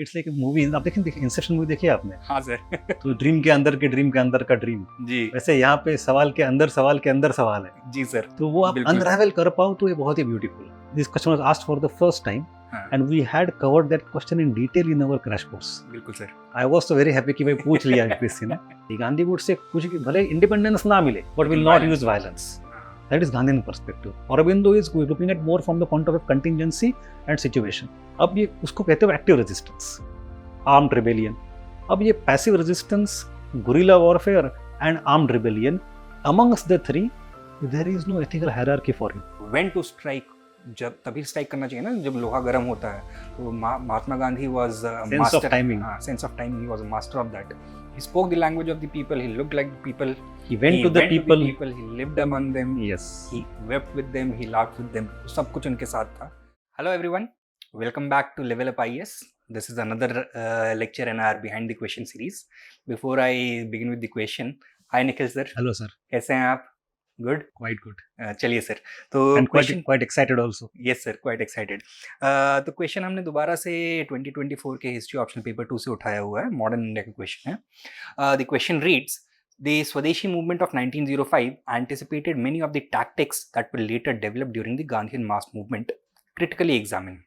It's like movie आप देखिए Inception movie देखी है आपने? हाँ सर। तो ड्रीम के अंदर का ड्रीम जी वैसे यहाँ पे सवाल के अंदर सवाल है। जी सर। तो वो आप बिल्कुल। अनरावल कर पाओ तो ये बहुत ही beautiful. This question was asked for the first time हाँ, and we had covered that question in detail in our crash course. बिल्कुल sir. I was so very happy कि भाई पूछ लिया यूपीएससी ने। गांधी वुड से कुछ भले इंडिपेंडेंस ना मिले but will not use violence. That is Gandhian perspective. Aurobindo is looking at more from the point of contingency and situation. अब ये उसको कहते हैं एक्टिव रेजिस्टेंस, आर्म्ड रिबेलियन। अब ये passive resistance, guerrilla warfare and armed rebellion, amongst the three there is no ethical hierarchy for him. When to strike, जब तभी strike करना चाहिए ना जब लोहा गर्म होता है। तो Mahatma Gandhi was Sense of timing. Sense of timing, he was a master of that. He spoke the language of the people, he looked like the people, He went to the people. he lived among them, Yes. he wept with them, he laughed with them, सब कुछ उनके साथ था। Hello everyone, welcome back to Level Up IAS. This is another lecture in our Behind the Question series. Before I begin with the question, hi Nikhil sir. Hello sir. कैसे हैं आप? Good? Quite good. चलिए sir, तो And question quite excited also. Yes sir, quite excited. तो question हमने दोबारा से 2024 के हिस्ट्री ऑप्शनल पेपर 2 से उठाया हुआ है, मॉडर्न इंडिया का क्वेश्चन है। द क्वेश्चन रीड्स, द स्वदेशी movement of 1905 anticipated many of the tactics that were later developed during the Gandhian mass movement. Critically examine.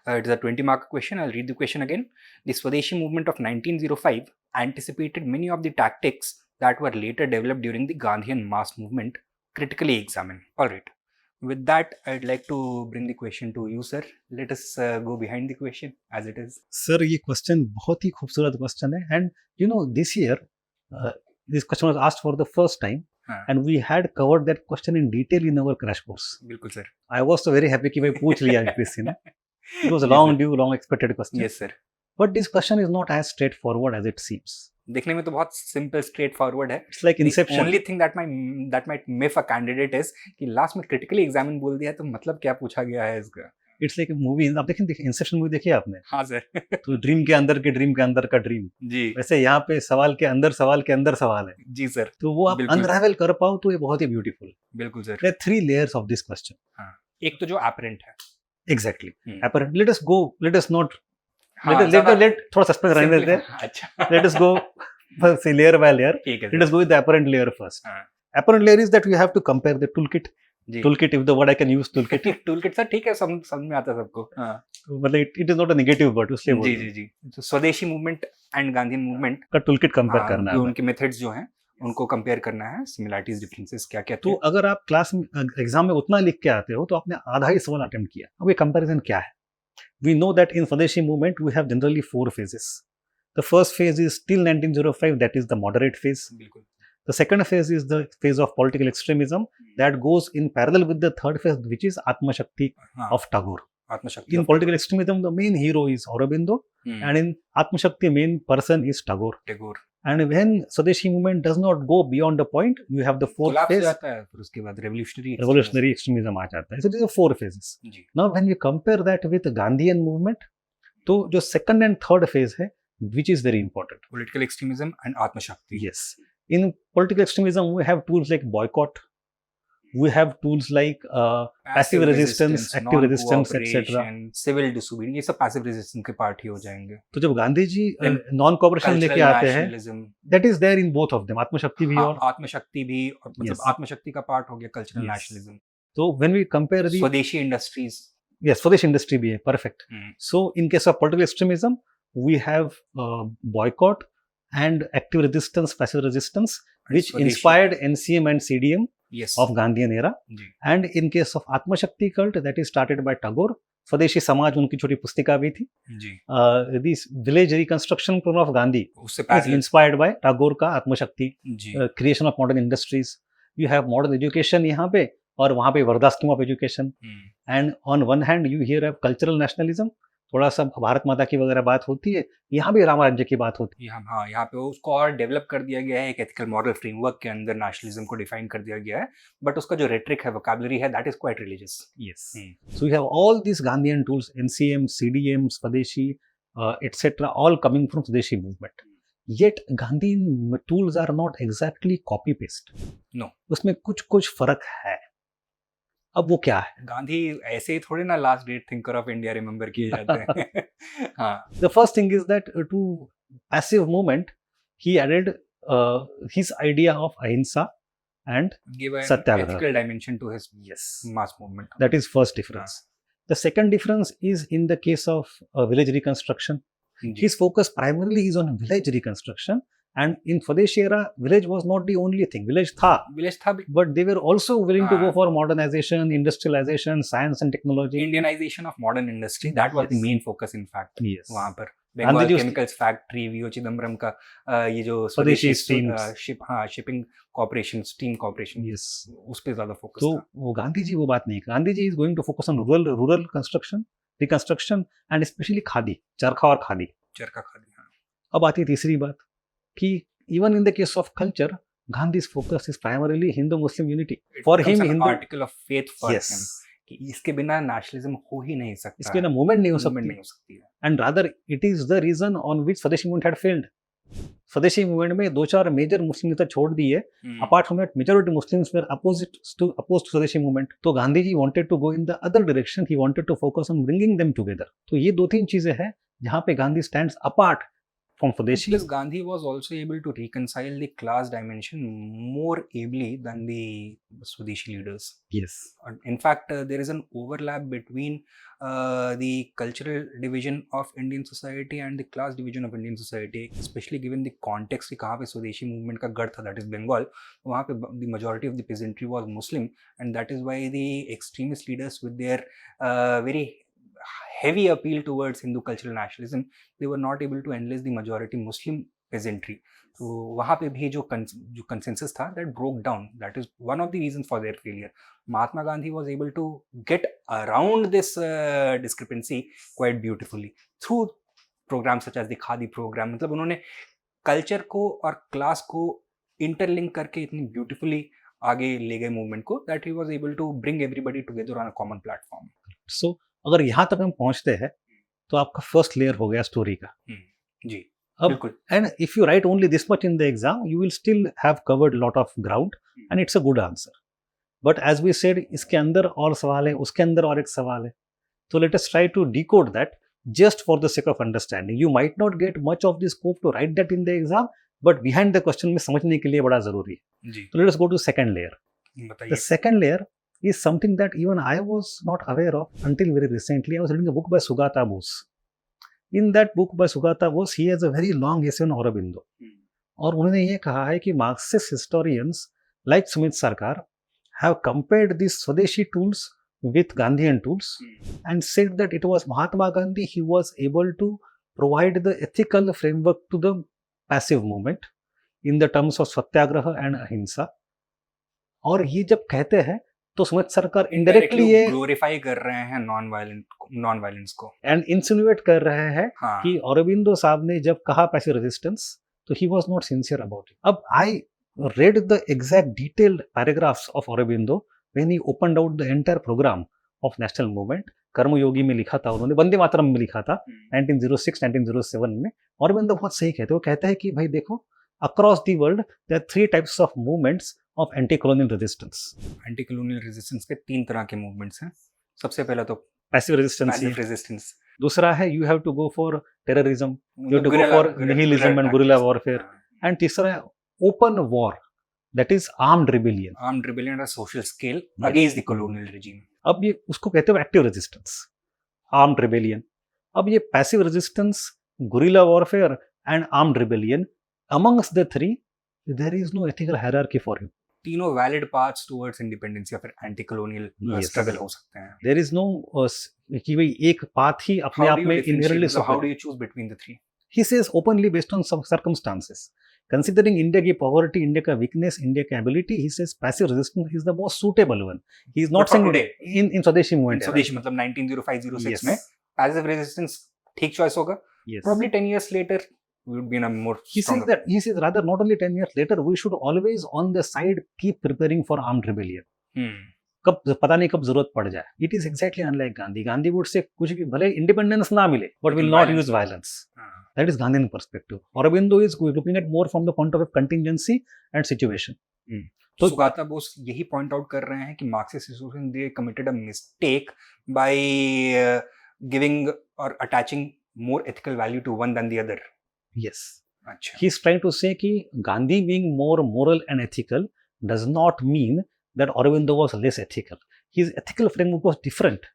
It is a 20-mark question. I'll read the question again. The Swadeshi movement of 1905 anticipated many of the tactics that were later developed during the Gandhian mass movement. Critically examine. All right. With that, I'd like to bring the question to you, sir. Let us go behind the question as it is. Sir ये question बहुत ही खूबसूरत question है and you know this year this question was asked for the first time and we had covered that question in detail in our crash course. बिल्कुल sir. I was so very happy कि भाई पूछ लिया UPSC ने। It was a long due long expected question. Yes sir. But this question is not as straightforward as it seems. देखने में तो बहुत सिंपल स्ट्रेट फॉरवर्ड है। It's like Inception. Only thing that might miff a candidate is कि last में critically examine बोल दिया, तो मतलब क्या पूछा गया है इसका। इट्स लाइक मूवी आप देखिए इंसेप्शन मूवी देखी है आपने? हाँ सर। तो ड्रीम के अंदर का ड्रीम जी वैसे यहाँ पे सवाल के अंदर सवाल है। जी सर। तो वो आप बिल्कुल। अनरावल कर पाओ तो ये बहुत ही ब्यूटीफुल। बिल्कुल sir. There are 3 layers of this question. हाँ, एक तो जो एपरेंट है। Exactly apparent. Let us not हाँ, let थोड़ा सस्पेंस रहने देते हैं। अच्छा। Let us go say layer by layer. ठीक है Let us go with the apparent layer first. हाँ। Apparent layer is that we have to compare the toolkit. जी। Toolkit, if the word I can use toolkit. Toolkit sir ठीक है, समझ में आता है सबको। हाँ। तो मतलब it is not a negative word उसलिए बोल जी जी जी। तो स्वदेशी मूवमेंट एंड गांधीयन मूवमेंट का टूलकिट कंपेयर करना है। उनके मेथड्स जो हैं उनको कंपेयर करना है, सिमिलरिटीज डिफरेंसेस क्या क्या। तो अगर आप क्लास में एग्जाम में उतना लिख के आते हो तो आपने आधा ही सवाल अटेम्प्ट किया। अब ये कंपैरिजन क्या है? We know that in Swadeshi movement we have generally 4 phases. The first phase is till 1905, that is the moderate phase. बिल्कुल। The second phase is the phase of political extremism that goes in parallel with the third phase, which is Atma Shakti of Tagore. आत्मशक्ति। In political extremism, the main hero is Aurobindo, and in Atma Shakti, main person is Tagore. Tagore. And when Swadeshi movement does not go beyond the point, you have the fourth collapse phase, जाता है, फिर उसके बाद revolutionary extremism आ जाता है. So these are 4 phases. Ji. Now when we compare that with the Gandhian movement, तो जो second and third phase है, which is very important. Political extremism and atmashakti. Yes. In political extremism, we have tools like boycott. We have tools like passive resistance, active resistance, etc. Civil disobedience, ये सब passive resistance के part ही हो जाएंगे। तो जब Gandhi ji non cooperation लेके आते हैं, that is there in both of them. आत्मशक्ति भी और आत्मशक्ति भी, और मतलब आत्मशक्ति का पार्ट हो गया कल्चरल नेशनलिज्म। तो when we compare the स्वदेशी इंडस्ट्रीज, yes, स्वदेशी इंडस्ट्री भी है, perfect. So in case of political extremism, we have boycott and active resistance, passive resistance, which inspired NCM and CDM of Gandhian era. And in case of Atma Shakti cult, that is started by Tagore. स्वदेशी समाज उनकी छोटी पुस्तिका भी थी। This village reconstruction program of Gandhi is inspired by Tagore का आत्मशक्ति, creation of modern industries. You have modern education यहाँ पे, और वहाँ पे Wardha scheme of education. And on one hand you here cultural nationalism, थोड़ा सा भारत माता की वगैरह बात होती है, यहाँ भी राम राज्य की बात होती है। हाँ, यहाँ पे उसको और डेवलप कर दिया गया है, एक एथिकल मॉरल फ्रेमवर्क के अंदर नेशनलिज्म को डिफाइन कर दिया गया है, बट उसका जो रेट्रिक है, वोकैबुलरी है, that is quite religious. Yes, so we have all this Gandhian tools, NCM, CDM, swadeshi et cetera, all coming from swadeshi movement. Yet Gandhian tools are not exactly copy paste. No. उसमें कुछ फर्क है। अब वो क्या है? गांधी ऐसे ही थोड़े ना last great thinker of India remember किए जाते हैं. हाँ. The first thing is that to passive movement, he added his idea of ahimsa and Give an satyagraha. ethical dimension to his Yes, mass movement. that is first difference. The second difference is in the case of village reconstruction. जी. His focus primarily is on village reconstruction, and in Swadeshi era, village was not the only thing. Village tha, village था भी. but they were also willing to go हाँ. for modernization, industrialization, science and technology. Indianization of modern industry, that was the Yes. main focus in fact. Yes. वहाँ पर गांधी बंगाल जी उसकी- chemicals factory, VO Chidambaram का ये जो स्वदेशी स्वदेशी steams. Shipping corporation, steam corporation, Yes. उस पे ज्यादा फोकस तो था. वो गांधी जी वो बात नहीं. Gandhi ji is going to focus on rural construction, reconstruction and especially khadi, चरखा और खादी. चरखा खादी. हाँ. अब आती है तीसरी बात कि even in the case of culture, Gandhi's focus is primarily Hindu-Muslim unity. It For becomes him, an Hindu. article of faith for Yes. him कि इसके बिना नेशनलिज्म हो ही नहीं सकता. इसके बिना movement नहीं हो movement सकती. नहीं हो सकती है. And rather, it is the reason on which Swadeshi movement had failed. स्वदेशी मूवमेंट में 2-4 मेजर मुस्लिम नेता छोड़ दिए. Apart from that, majority Muslims were opposed to Swadeshi movement. तो Gandhi ji wanted to go in the other direction. He wanted to focus on bringing them together. तो ये 2-3 चीजें हैं जहाँ पे Gandhi stands apart from Swadeshi. Because Gandhi was also able to reconcile the class dimension more ably than the Swadeshi leaders. Yes. In fact, there is an overlap between the cultural division of Indian society and the class division of Indian society, especially given the context कि कहाँ पे स्वदेशी movement का गढ़ था, that is Bengal. वहाँ पे the majority of the peasantry was Muslim, and that is why the extremist leaders with their very heavy appeal towards Hindu cultural nationalism, they were not able to enlist the majority Muslim peasantry. तो वहाँ पे भी जो consensus था, that broke down. That is one of the reasons for their failure. Mahatma Gandhi was able to get around this discrepancy quite beautifully through programs such as the Khadi program. मतलब उन्होंने culture को और class को interlink करके इतनी beautifully आगे ले गए movement को, that he was able to bring everybody together on a common platform. So अगर यहाँ तक हम पहुँचते हैं तो आपका फर्स्ट लेयर हो गया स्टोरी का. जी. अब बिल्कुल. and if you write only this much in the exam, you will still have covered lot of ground and it's a good answer. But as we said, इसके अंदर और सवाल है, उसके अंदर और एक सवाल है. So let us try to decode that just for the sake of understanding. You might not get much of the scope to write that in the exam, but behind the question में समझने के लिए बड़ा जरूरी है. जी. So let us go to second layer. बताइए. The second layer is something that even I was not aware of until very recently. I was reading a book by Sugata Bose. In that book by Sugata Bose, he has a very long essay on Aurobindo. और उन्होंने ये कहा है कि Marxist historians like Sumit Sarkar have compared these Swadeshi tools with Gandhian tools and said that it was Mahatma Gandhi, he was able to provide the ethical framework to the passive movement in the terms of Satyagraha and Ahimsa. और ये जब कहते हैं तो सुमित सरकार indirectly ये glorify कर रहे हैं नॉन वायलेंस को एंड इंसिनुएट कर रहे हैं हाँ. कि औरबिंदो साहब ने जब कहा पैसिव रेजिस्टेंस तो he was not sincere about it. अब आई read the exact detailed paragraphs of Aurobindo when he opened out the entire program of national movement. कर्मयोगी में लिखा था उन्होंने, वंदे मातरम में लिखा था 1906 1907 में. औरबिंदो बहुत सही कहते हैं, वो कहता है कि भाई देखो across the world there are 3 types of movements of anti-colonial resistance. Anti colonial resistance के 3 तरह के मूवमेंट्स हैं. सबसे पहला तो पैसिव रेजिस्टेंस. दूसरा है you have to go for terrorism, you have to go for nihilism and guerrilla warfare. And तीसरा है open war, that is armed rebellion. Armed rebellion at a social scale against the colonial regime. अब ये उसको कहते हैं active resistance, armed rebellion. अब ये passive resistance, guerrilla warfare and armed rebellion, amongst the 3 there is no ethical hierarchy for him. तीनों valid paths towards independence या फिर एंटी कॉलोनियल स्ट्रगल हो सकते हैं. देयर इज नो कि भाई एक पाथ ही अपने आप में inherently. How do you choose between the 3? He says openly based on some circumstances. Considering India की poverty, India का weakness, India का ability, he says passive resistance is the most suitable one. He is not saying today in Swadeshi movement. Swadeshi मतलब 1905-06 में passive resistance ठीक choice होगा. Yes. Probably 10 years later we would be in a more stronger. He says rather not only 10 years later, we should always on the side keep preparing for armed rebellion. कब पता नहीं कब जरूरत पड़ जाए. It is exactly unlike Gandhi. Gandhi would say कुछ भी भले independence ना मिले, but will not use violence. That is Gandhian perspective. Aurobindo is looking at more from the point of view of contingency and situation. तो सुगाता बोस यही point out कर रहे हैं कि Marxist institution they committed a mistake by giving और attaching more ethical value to one than the other. yes, अच्छा. he is trying to say कि Gandhi being more moral and ethical does not mean that Aurobindo was less ethical. His ethical framework was different.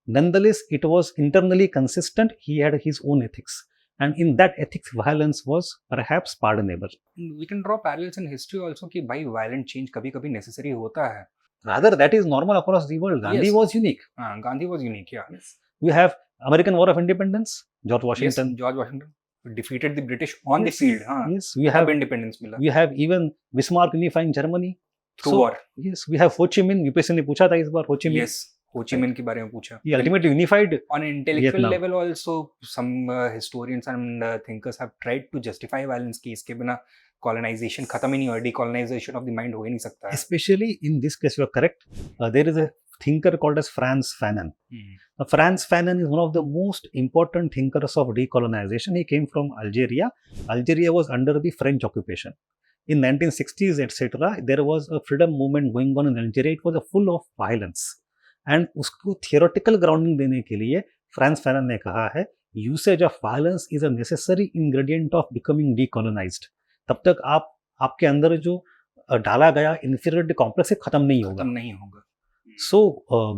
Nonetheless, it was internally consistent. He had his own ethics, and in that ethics, violence was perhaps pardonable. We can draw parallels in history also कि भाई violent change कभी-कभी necessary होता है. Rather, that is normal across the world. Gandhi Yes. was unique. Gandhi was unique, yeah. Yes. We have American War of Independence, George Washington. Yes, George Washington defeated the British on the field. Yes, we have independence मिला. We have even Bismarck unifying Germany through war. Yes, we have Ho Chi Minh. UPSC ने पूछा था इस बार Ho Chi Minh. Yes, Ho Chi Minh के बारे में पूछा. He ultimately unified. On an intellectual Vietnam. level also, some historians and thinkers have tried to justify violence कि इसके बिना colonization खत्म ही नहीं हुआ, decolonization of the mind हो ही नहीं सकता. Especially in this case, you are correct. There is a thinker called as Frantz Fanon. Frantz Fanon is one of the most important thinkers of decolonization. He came from Algeria. Algeria was under the French occupation. In 1960s, etc., there was a freedom movement going on in Algeria. It was full of violence. And उसको theoretical grounding देने के लिए France Fanon ने कहा है usage of violence is a necessary ingredient of becoming decolonized. तब तक आपके अंदर जो डाला गया inferiority complex खत्म नहीं होगा. So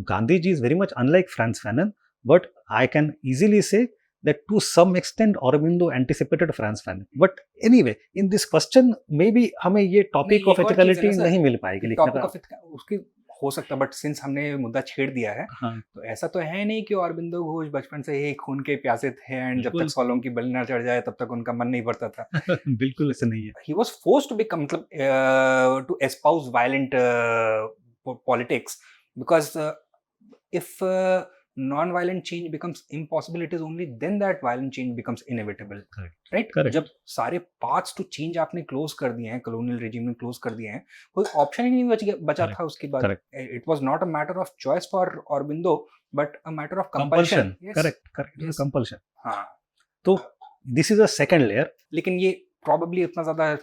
Gandhiji is very much unlike Frantz Fanon, but I can easily say that to some extent Aurobindo anticipated Frantz Fanon. But anyway, in this question, maybe हमें ये topic of ethicality नहीं मिल पाएगी. Topic of उसकी हो सकता, but since हमने मुद्दा छेड़ दिया है, तो ऐसा तो है नहीं कि अरबिंदो घोष बचपन से ही खून के प्यासे थे एंड जब तक सॉलों की बलि ना चढ़ जाए तब तक उनका मन नहीं भरता था. बिल्कुल ऐसा नहीं है. He was forced to become to espouse violent politics because if non-violent change becomes impossible, it is only then that violent change becomes inevitable. Correct. Right? Correct. जब सारे paths to change आपने close कर दिए हैं, colonial regime ने close कर दिए हैं, कोई option ही नहीं बचा था उसके बाद. Correct. It was not a matter of choice for Aurobindo, but a matter of compulsion. Yes. Correct. Yes. Compulsion. हाँ. तो this is a second layer. लेकिन ये probably इतना ज़्यादा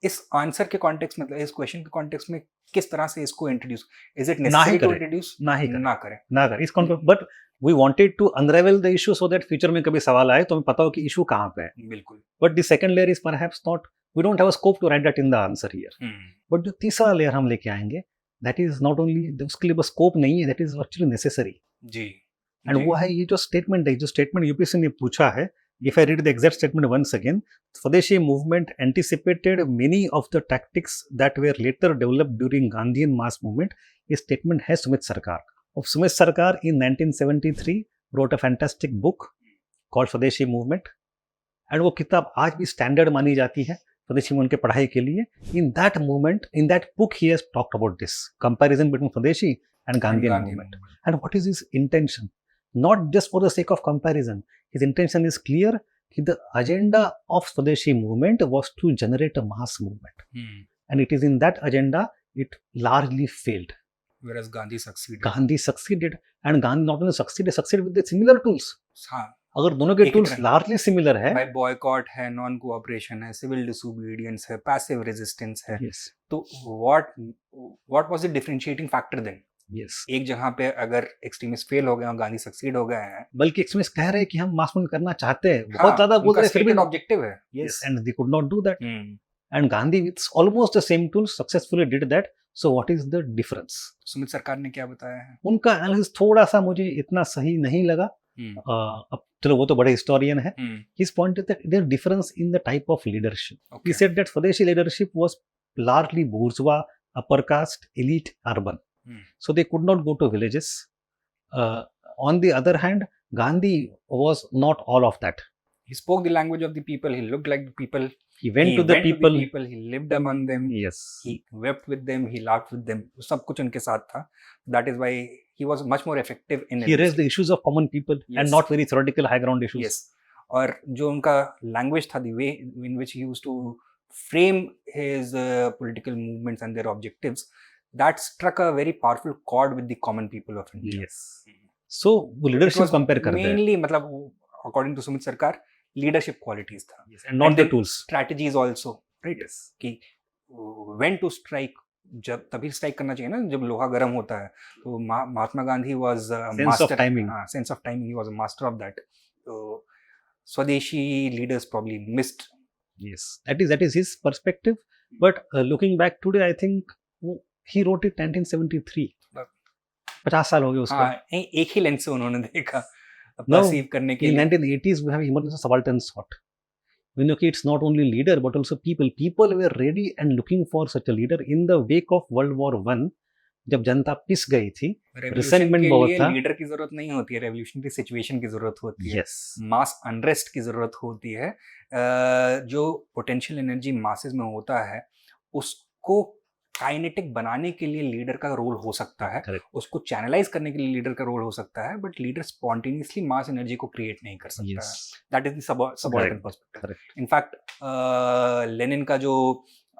इस आंसर के कॉन्टेक्स्ट में, इस क्वेश्चन के कॉन्टेक्स्ट में किस तरह से इसको introduce, is it necessary to introduce? ना करें इस context, but we wanted to unravel the issue so that future में कभी सवाल आए तो हमें पता हो कि इशू कहाँ पे है. बिल्कुल. But the second layer is perhaps not, we don't have a scope to write that in the answer here. But जो तीसरा लेयर हम लेके आएंगे, दैट इज नॉट ओनली, उसके लिए बस स्कोप नहीं है, दैट इज एक्चुअली नेसेसरी. जी. एंड वो है ये जो स्टेटमेंट है, जो स्टेटमेंट यूपीएससी ने पूछा है. If I read the exact statement once again, Swadeshi movement anticipated many of the tactics that were later developed during Gandhian mass movement. This statement है सुमित सरकार. Of Sumit Sarkar in 1973 wrote a fantastic book called Swadeshi Movement. And वो किताब आज भी standard मानी जाती है स्वदेशी मूवमेंट के पढ़ाई के लिए. In that movement, in that book, he has talked about this comparison between Swadeshi and Gandhian movement. And what is his intention? Not just for the sake of comparison. His intention is clear. The agenda of Swadeshi movement was to generate a mass movement. And it is in that agenda, it largely failed. Whereas Gandhi succeeded. Gandhi succeeded. And Gandhi not only succeeded with the similar tools. हाँ. अगर दोनों के tools largely similar है, भाई boycott है, non-cooperation है, civil disobedience है, passive resistance है. Yes. तो what was the differentiating factor then? Yes. एक जगह पे अगर एक्सट्रीमिस्ट फेल हो गए और गांधी सक्सीड हो गए हैं, बल्कि एक्सट्रीमिस्ट कह रहे हैं कि हम मास मूवमेंट करना चाहते हैं, बहुत ज्यादा बोल रहे हैं, फिर भी ऑब्जेक्टिव है. Yes. And they could not do that. And Gandhi with almost the same tools successfully did that. So what is the difference? Sumit सरकार ने क्या बताया है? उनका एनालिसिस थोड़ा सा मुझे इतना सही नहीं लगा. अब चलो वो तो बड़े हिस्टोरियन है. His point is that there is difference in the type of leadership. Okay. He said that Swadeshi leadership was largely bourgeois, upper caste, elite, urban. So they could not go to villages. On the other hand, Gandhi was not all of that. He spoke the language of the people. He looked like the people. He went to the people. He lived among them. Yes. He wept with them. He laughed with them. सब कुछ उनके साथ था. That is why he was much more effective in. He raised the issues of common people. Yes. And not very theoretical high ground issues. Yes. और जो उनका language था, the way in which he used to frame his political movements and their objectives, that struck a very powerful chord with the common people of India. Yes. So वो leadership compare करते हैं. Mainly मतलब according to Sumit सरकार leadership qualities था. Yes. And not the tools. Strategies also, right? Yes. कि when to strike, जब तभी strike करना चाहिए ना जब लोहा गर्म होता है, तो Mahatma Gandhi was Sense of timing. Sense of timing, he was a master of that. तो swadeshi leaders probably missed. Yes, that is his perspective. But looking back today, I think he wrote it 1973. 50 साल हो गए उसको. हाँ, एक ही लेंस से उन्होंने देखा Now, परसीव करने के in लिए. 1980s, we have emergence of subaltern thought. We know it's not only leader but also people. People were ready and looking for such a leader in the wake of World War I. जब जनता पिस गई थी, resentment बहुत था. Leader की जरूरत नहीं होती है, रेवोल्यूशनरी सिचुएशन की जरूरत होती है. Yes. मास अनरेस्ट की जरूरत होती है. जो पोटेंशियल एनर्जी मासेस में होता है उसको काइनेटिक बनाने के लिए लीडर का रोल हो सकता है. Correct. उसको चैनलाइज करने के लिए लीडर का रोल हो सकता है, but leader spontaneously mass energy को क्रिएट नहीं कर सकता. Yes. That is the subordinate perspective. Correct. In fact Lenin का जो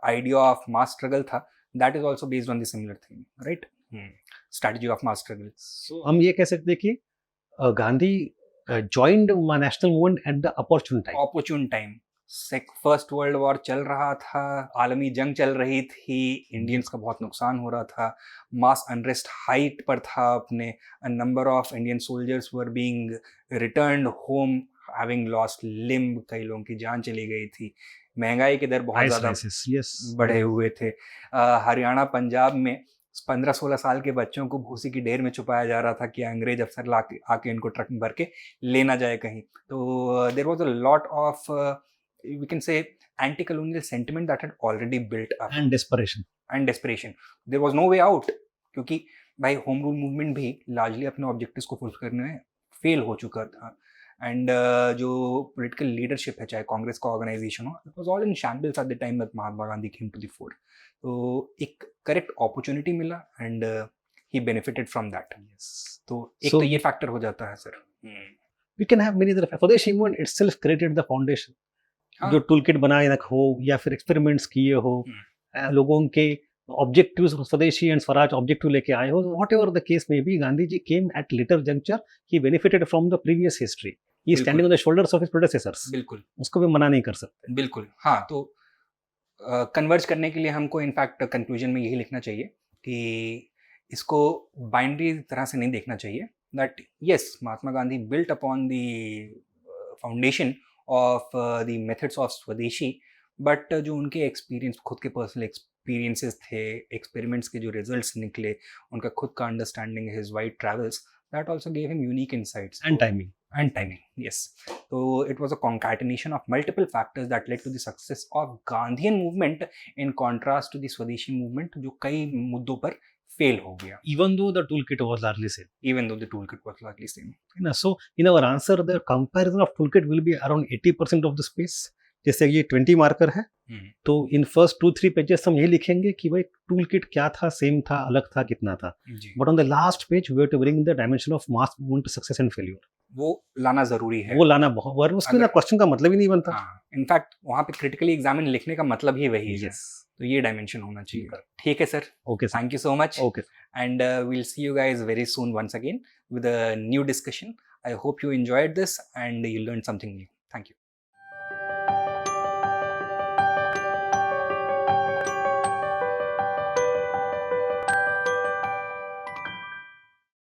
आइडिया ऑफ मास स्ट्रगल था, that is also based on the similar thing, right? Strategy of mass struggle. So हम ये कह सकते हैं कि Gandhi joined national movement at the opportune time. First world war चल रहा था, आलमी जंग चल रही थी, इंडियंस का बहुत नुकसान हो रहा था, मास अनरेस्ट हाइट पर था अपने. A number of Indian soldiers were being returned home having lost limb. कई लोगों की जान चली गई थी. महंगाई के दर बहुत ज़्यादा बढ़े हुए थे. हरियाणा पंजाब में 15-16 साल के बच्चों को भूसी की ढेर में छुपाया जा रहा था कि अंग्रेज अफसर आके इनको ट्रक में भर के लेना जाए कहीं. तो there was a lot of we can say anti-colonial sentiment that had already built up. And desperation. There was no way out, क्योंकि भाई होम रूल मूवमेंट भी लार्जली अपने ऑब्जेक्टिव्स को फुलफिल करने में फेल हो चुका था. एंड जो पॉलिटिकल लीडरशिप है, चाहे कांग्रेस का ऑर्गेनाइजेशन हो, it was all in shambles at the time that Mahatma Gandhi came to the fore. तो एक करेक्ट अपॉर्चुनिटी मिला and he benefited from that. तो एक तो ये फैक्टर हो जाता है sir. We can have many other. Swadeshi Movement itself created the foundation. जो टूलकिट बनाए हो या फिर एक्सपेरिमेंट्स किए हो, लोगों के ऑब्जेक्टिव्स स्वदेशी एंड स्वराज ऑब्जेक्टिव लेके आए हो, वॉट एवर द केस में be, Gandhi ji came at later juncture. He benefited from the previous history. He standing on the shoulders of his predecessors. बिल्कुल, उसको भी मना नहीं कर सकते. बिल्कुल. हाँ, तो कन्वर्ज करने के लिए हमको इनफैक्ट कंक्लूजन में यही लिखना चाहिए कि इसको बाइनरी तरह से नहीं देखना चाहिए. That yes, Mahatma Gandhi built upon the foundation of the methods of स्वदेशी, बट जो उनके एक्सपीरियंस, खुद के पर्सनल एक्सपीरियंसेस थे, एक्सपेरिमेंट्स के जो रिजल्ट्स निकले, उनका खुद का understanding, his wide travels, that also gave him unique insights. And timing, yes. So it was a concatenation of multiple factors that led to the success of Gandhian movement in contrast to the Swadeshi movement, जो कई मुद्दों पर fail हो गया. Even though the toolkit was largely same. So in our answer, the comparison of toolkit will be around 80% of the space. जैसे ये 20 marker है, तो इन फर्स्ट 2-3 पेजेस हम ये लिखेंगे कि भाई टूलकिट क्या था, सेम था, अलग था, कितना था. But on the last page we have to bring the dimension of mass movement success and failure. वो लाना जरूरी है. वो लाना बहुत, वरना उसके बिना क्वेश्चन का मतलब ही नहीं बनता. इनफैक्ट वहाँ पे क्रिटिकली एग्जामिन लिखने का मतलब ही वही है. तो ये डायमेंशन होना चाहिए. ठीक है sir. Okay, thank you so much. Okay, and we'll see you guys very soon once again with a new discussion. I hope you enjoyed this and you learn something new. Thank you.